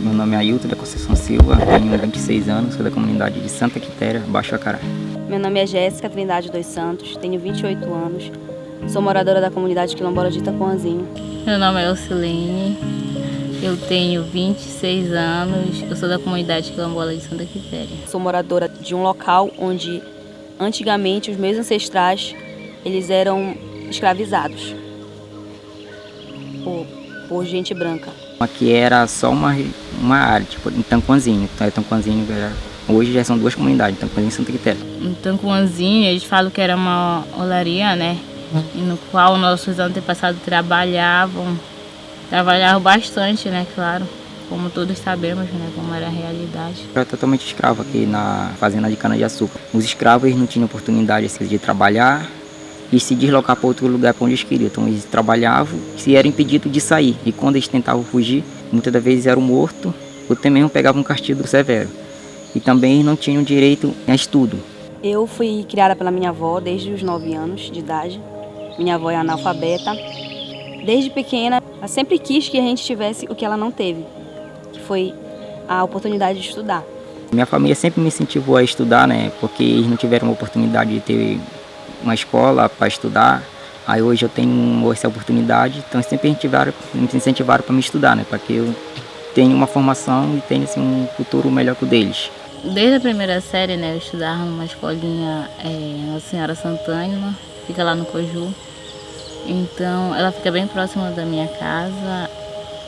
Meu nome é Ailton da Conceição Silva, tenho 26 anos, sou da comunidade de Santa Quitéria, Baixo Acará. Meu nome é Jéssica Trindade dos Santos, tenho 28 anos, sou moradora da comunidade quilombola de Itapuãzinho. Meu nome é Elcilene, eu tenho 26 anos, eu sou da comunidade quilombola de Santa Quitéria. Sou moradora de um local onde antigamente os meus ancestrais eles eram escravizados por gente branca. Aqui era só uma área, tipo em Tanquanzinho. Tanquanzinho hoje já são duas comunidades, Tanquanzinho e Santa Quitéria. Em Tanquanzinho eles falam que era uma olaria, né? E no qual nossos antepassados trabalhavam bastante, né? Claro, como todos sabemos, né? Como era a realidade. Era totalmente escravo aqui na fazenda de cana-de-açúcar. Os escravos eles não tinham oportunidade assim, de trabalhar e se deslocar para outro lugar para onde eles queriam. Então eles trabalhavam e eram impedidos de sair. E quando eles tentavam fugir, muitas das vezes eram mortos ou até mesmo pegavam um castigo severo. E também não tinham direito a estudo. Eu fui criada pela minha avó desde os 9 anos de idade. Minha avó é analfabeta. Desde pequena, ela sempre quis que a gente tivesse o que ela não teve, que foi a oportunidade de estudar. Minha família sempre me incentivou a estudar, né? Porque eles não tiveram a oportunidade de ter uma escola para estudar. Aí hoje eu tenho essa oportunidade, então sempre me incentivaram para me estudar, né? Para que eu tenha uma formação e tenha assim, um futuro melhor que o deles. Desde a primeira série, né, eu estudava numa escolinha Nossa Senhora Santana, fica lá no Coju. Então ela fica bem próxima da minha casa.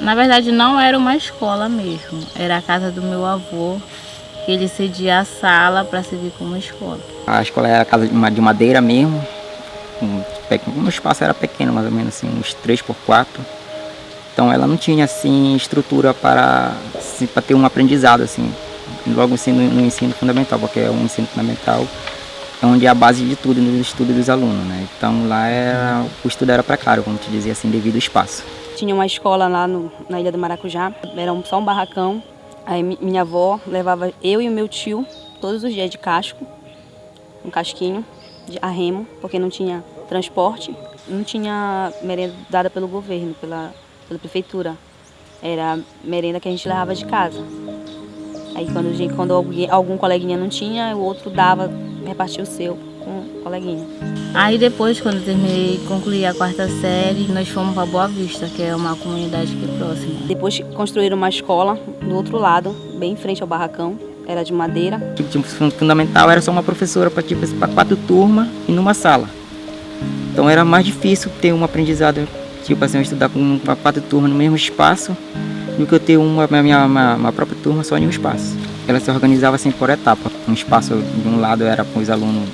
Na verdade não era uma escola mesmo, era a casa do meu avô, que ele cedia a sala para servir como escola. A escola era casa de madeira mesmo, o espaço era pequeno, mais ou menos assim, uns 3x4. Então ela não tinha assim estrutura para ter um aprendizado assim. Logo no ensino fundamental, porque é um ensino fundamental onde é a base de tudo, no estudo dos alunos, né? Então lá o estudo era precário, vamos te dizer assim, devido ao espaço. Tinha uma escola lá na Ilha do Maracujá, era só um barracão. Aí minha avó levava eu e o meu tio todos os dias de casco, um casquinho a remo, porque não tinha transporte, não tinha merenda dada pelo governo, pela prefeitura. Era merenda que a gente levava de casa. Aí quando algum coleguinha não tinha, o outro repartia o seu com o coleguinha. Aí depois, quando eu concluí a 4ª série, nós fomos para Boa Vista, que é uma comunidade aqui próxima. Depois construíram uma escola do outro lado, bem em frente ao barracão, era de madeira. O fundamental era só uma professora para 4 turmas e numa sala. Então era mais difícil ter um aprendizado, tipo assim, eu estudar com 4 turmas no mesmo espaço, do que eu ter uma própria turma só em um espaço. Ela se organizava assim por etapa. Um espaço de um lado era com os alunos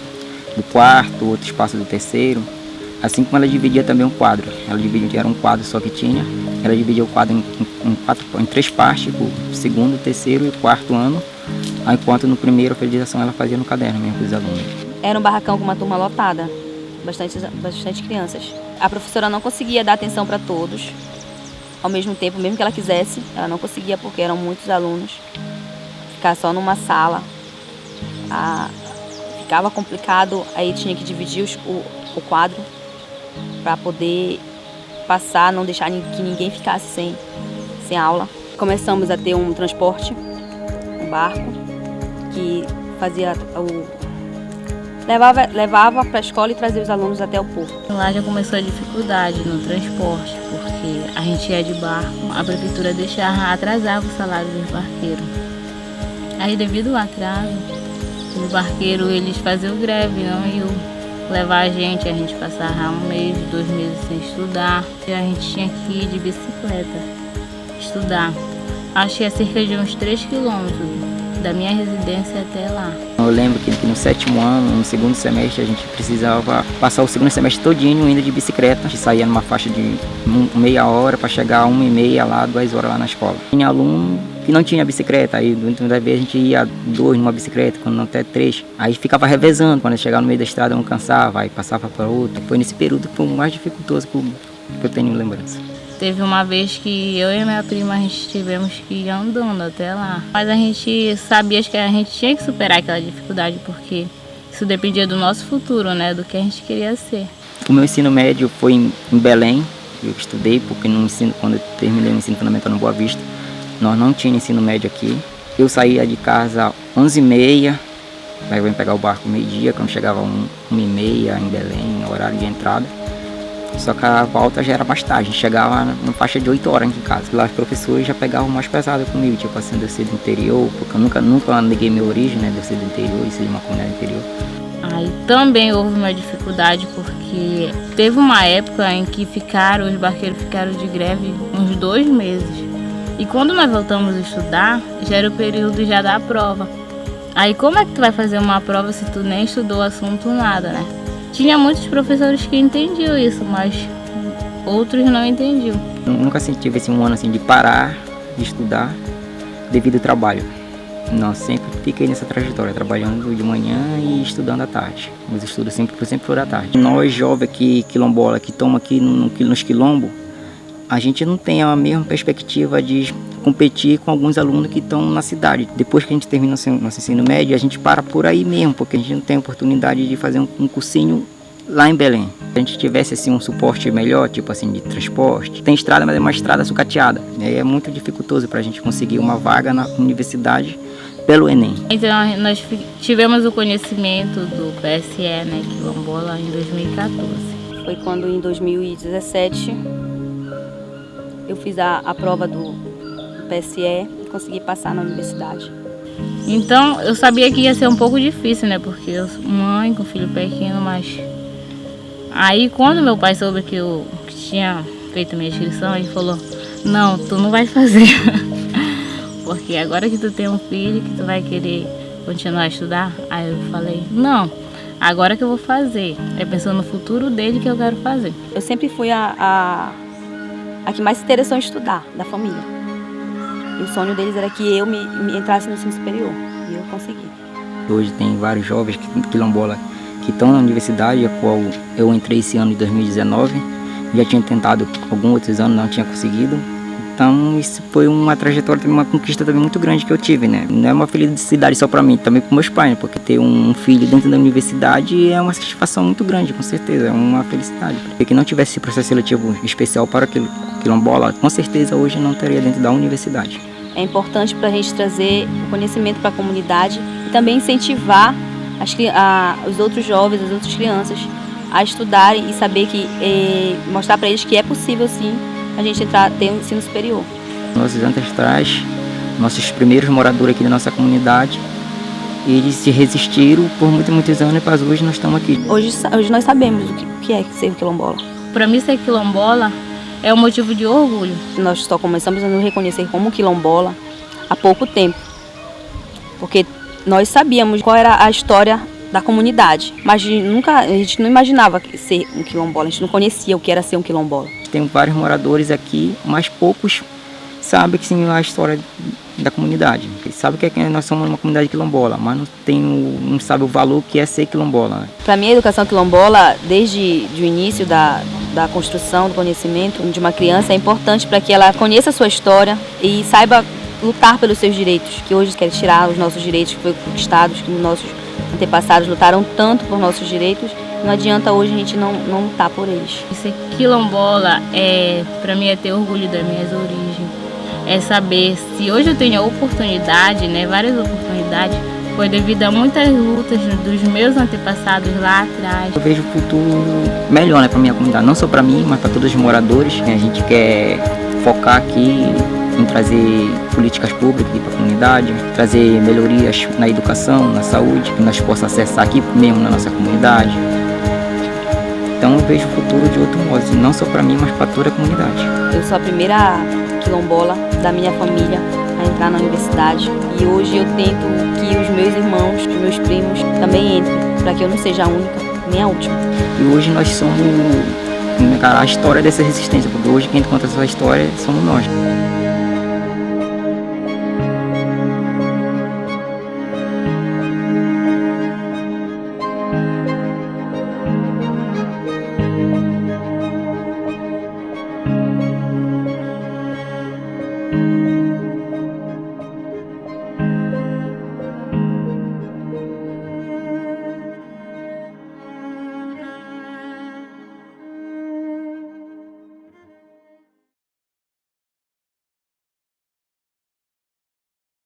do 4º, outro espaço do 3º. Assim como ela dividia também um quadro. Ela dividia, era um quadro só que tinha. Ela dividia o quadro em 3 partes, o 2º, 3º e o 4º ano. Enquanto no primeiro a alfabetização ela fazia no caderno mesmo com os alunos. Era um barracão com uma turma lotada, bastante crianças. A professora não conseguia dar atenção para todos. Ao mesmo tempo, mesmo que ela quisesse, ela não conseguia porque eram muitos alunos. Ficar só numa sala ficava complicado, aí tinha que dividir o quadro para poder passar, não deixar que ninguém ficasse sem aula. Começamos a ter um transporte, um barco, que fazia levava para a escola e trazia os alunos até o porto. Lá já começou a dificuldade no transporte, porque a gente ia de barco, a prefeitura atrasava o salário dos barqueiros. Aí devido ao atraso, os barqueiros eles faziam greve, não iam levar a gente passava 1 mês, 2 meses sem estudar. E a gente tinha que ir de bicicleta estudar. Acho que é cerca de uns 3 quilômetros da minha residência até lá. Eu lembro que no 7º ano, no 2º semestre, a gente precisava passar o 2º semestre todinho indo de bicicleta. A gente saía numa faixa de meia hora para chegar a 1h30 lá, 2 horas lá na escola. Tinha aluno que não tinha bicicleta, aí muitas vezes a gente ia 2 numa bicicleta, quando não até 3. Aí ficava revezando, quando chegava no meio da estrada um cansava, aí passava para outro. Foi nesse período que foi o mais dificultoso que eu tenho lembrança. Teve uma vez que eu e minha prima, a gente tivemos que ir andando até lá. Mas a gente sabia que a gente tinha que superar aquela dificuldade, porque isso dependia do nosso futuro, né? Do que a gente queria ser. O meu ensino médio foi em Belém, eu estudei, porque no ensino, quando eu terminei o ensino fundamental no Boa Vista, nós não tínhamos ensino médio aqui. Eu saía de casa às 11h30, aí eu ia pegar o barco meio-dia, quando chegava 1h30 em Belém, horário de entrada. Só que a volta já era mais tarde, a gente chegava na faixa de 8 horas aqui em casa. Lá os professores já pegavam mais pesado comigo, tipo assim, de eu ser do interior, porque eu nunca neguei minha origem, né, de eu ser do interior e ser de uma comunidade interior. Aí também houve uma dificuldade, porque teve uma época em que os barqueiros ficaram de greve uns 2 meses. E quando nós voltamos a estudar, já era o período já da prova. Aí como é que tu vai fazer uma prova se tu nem estudou o assunto, nada, né? Tinha muitos professores que entendiam isso, mas outros não entendiam. Eu nunca tive um ano assim de parar de estudar devido ao trabalho. Não, sempre fiquei nessa trajetória, trabalhando de manhã e estudando à tarde. Meus estudos sempre foram à tarde. Nós jovens aqui, quilombola, que estamos aqui nos quilombos, a gente não tem a mesma perspectiva de competir com alguns alunos que estão na cidade. Depois que a gente termina nosso ensino médio, a gente para por aí mesmo, porque a gente não tem a oportunidade de fazer um cursinho lá em Belém. Se a gente tivesse assim um suporte melhor, tipo assim de transporte, tem estrada, mas é uma estrada sucateada. É muito dificultoso para a gente conseguir uma vaga na universidade pelo Enem. Então nós tivemos o conhecimento do PSE, né, quilombola, em 2014. Foi quando em 2017 eu fiz a prova do PSE e consegui passar na universidade. Então eu sabia que ia ser um pouco difícil, né, porque eu sou mãe com filho pequeno, mas aí quando meu pai soube que eu tinha feito minha inscrição, ele falou: não, tu não vai fazer. Porque agora que tu tem um filho, que tu vai querer continuar a estudar. Aí eu falei: não, agora que eu vou fazer. É pensando no futuro dele que eu quero fazer. Eu sempre fui a que mais se interessou em estudar, da família. E o sonho deles era que eu me entrasse no ensino superior. E eu consegui. Hoje tem vários jovens quilombola que estão na universidade, a qual eu entrei esse ano de 2019. Já tinha tentado alguns outros anos, não tinha conseguido. Então isso foi uma trajetória, uma conquista também muito grande que eu tive, né? Não é uma felicidade só para mim, também para meus pais, né? Porque ter um filho dentro da universidade é uma satisfação muito grande, com certeza, é uma felicidade. Porque não tivesse esse processo seletivo especial para aquele quilombola, com certeza hoje não teria dentro da universidade. É importante para a gente trazer o conhecimento para a comunidade e também incentivar os outros jovens, as outras crianças a estudarem e saber mostrar para eles que é possíber sim a gente ter um ensino superior. Nossos ancestrais, nossos primeiros moradores aqui da nossa comunidade, eles se resistiram por muitos anos e hoje nós estamos aqui. Hoje nós sabemos o que é ser quilombola. Para mim, ser quilombola é um motivo de orgulho. Nós só começamos a nos reconhecer como quilombola há pouco tempo, porque nós sabíamos qual era a história da comunidade, mas a gente não imaginava ser um quilombola, a gente não conhecia o que era ser um quilombola. Tem vários moradores aqui, mas poucos sabem que sim, a história da comunidade. Eles sabem que nós somos uma comunidade quilombola, mas não sabe o valor que é ser quilombola. Né? Para mim, a educação quilombola, desde o início da construção do conhecimento de uma criança, é importante para que ela conheça a sua história e saiba lutar pelos seus direitos, que hoje quer tirar os nossos direitos que foram conquistados, que nossos antepassados lutaram tanto por nossos direitos. Não adianta hoje a gente não lutar por eles. Ser quilombola, para mim, é ter orgulho das minhas origens. É saber se hoje eu tenho a oportunidade, né, várias oportunidades, foi devido a muitas lutas dos meus antepassados lá atrás. Eu vejo o futuro melhor, né, para minha comunidade, não só para mim, mas para todos os moradores. A gente quer focar aqui em trazer políticas públicas para a comunidade, trazer melhorias na educação, na saúde, que nós possamos acessar aqui mesmo na nossa comunidade. Então eu vejo o futuro de outro modo, não só para mim, mas para toda a comunidade. Eu sou a primeira quilombola da minha família a entrar na universidade e hoje eu tento que os meus irmãos, os meus primos também entrem, para que eu não seja a única nem a última. E hoje nós somos a história dessa resistência, porque hoje quem conta essa história somos nós.